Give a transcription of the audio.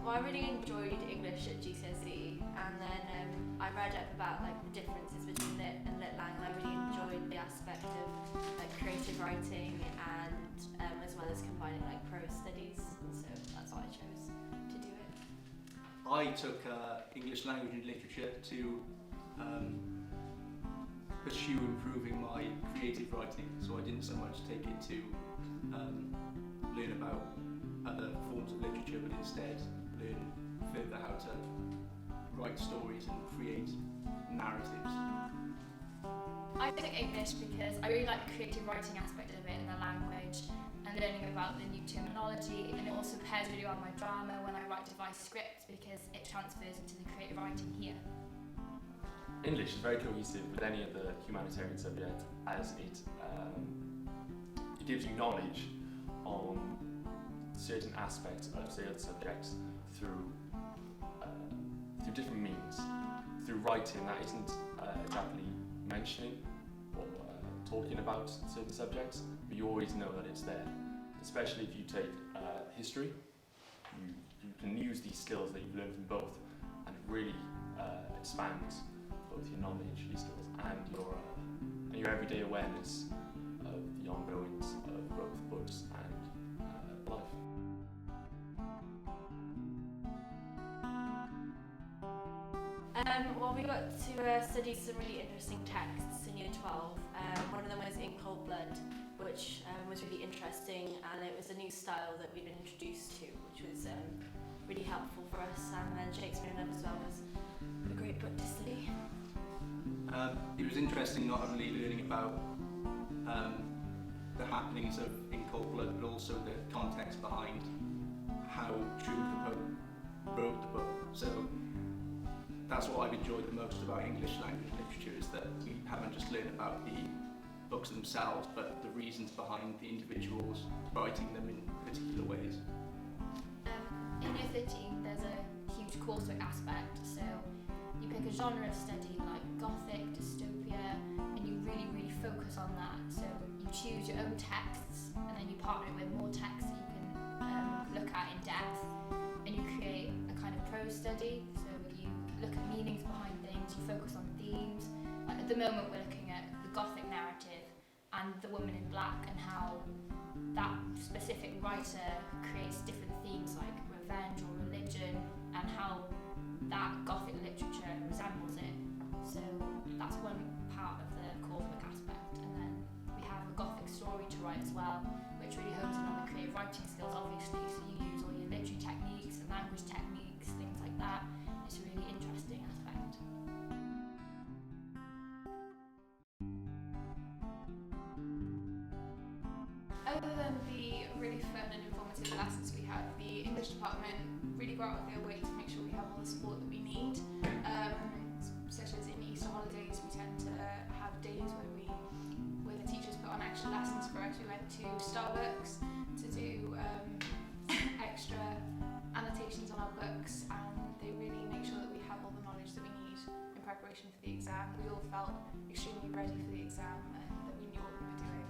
Well, I really enjoyed English at GCSE, and then I read up about like the differences between lit and lit lang, and I really enjoyed the aspect of like creative writing and as well as combining like prose studies, and so that's why I chose to do it. I took English language and literature to pursue improving my creative writing, so I didn't so much take it to learn about other forms of literature, but instead learn further how to write stories and create narratives. I took English because I really like the creative writing aspect of it and the language and learning about the new terminology, and it also pairs really well with my drama when I write devised scripts because it transfers into the creative writing here. English is very cohesive with any of the humanitarian subject, as it gives you knowledge on certain aspects of, say, other subjects through different means. Through writing that isn't exactly mentioning or talking about certain subjects, but you always know that it's there. Especially if you take history, you can use these skills that you've learned from both, and it really expands both your knowledge, your skills, and your everyday awareness of the ongoings of both books and life. Well, we got to study some really interesting texts in Year 12. One of them was In Cold Blood, which was really interesting, and it was a new style that we'd been introduced to, which was really helpful for us. And then Shakespeare in Love as well was a great book to study. It was interesting not only learning about the happenings of In Cold Blood, but also the context behind how Truman the Pope wrote the book. So that's what I've enjoyed the most about English language literature, is that we haven't just learned about the books themselves, but the reasons behind the individuals writing them in particular ways. In Year 13 there's a huge coursework aspect, so you pick a genre of study like Gothic, dystopia, and you really focus on that. So you choose your own texts, and then you partner it with more texts that you can look at in depth, and you create a kind of prose study. So you look at meanings behind things, you focus on themes. Like at the moment we're looking at the Gothic narrative and the woman in black, and how that specific writer creates different themes like revenge or religion, and how that Gothic literature resembles it. So that's one part of the coursework aspect. And then we have a Gothic story to write as well, which really hones in on the creative writing skills, obviously. So you use all your literary techniques and language techniques, things like that. It's a really interesting aspect. Other than the really fun and informative lessons we had, the English department really go out of their way to make sure we have all the support that we need. Such as in Easter holidays, we tend to have days where the teachers put on extra lessons for us. We went to Starbucks to do extra annotations on our books, and they really make sure that we have all the knowledge that we need in preparation for the exam. We all felt extremely ready for the exam and that we knew what we were doing.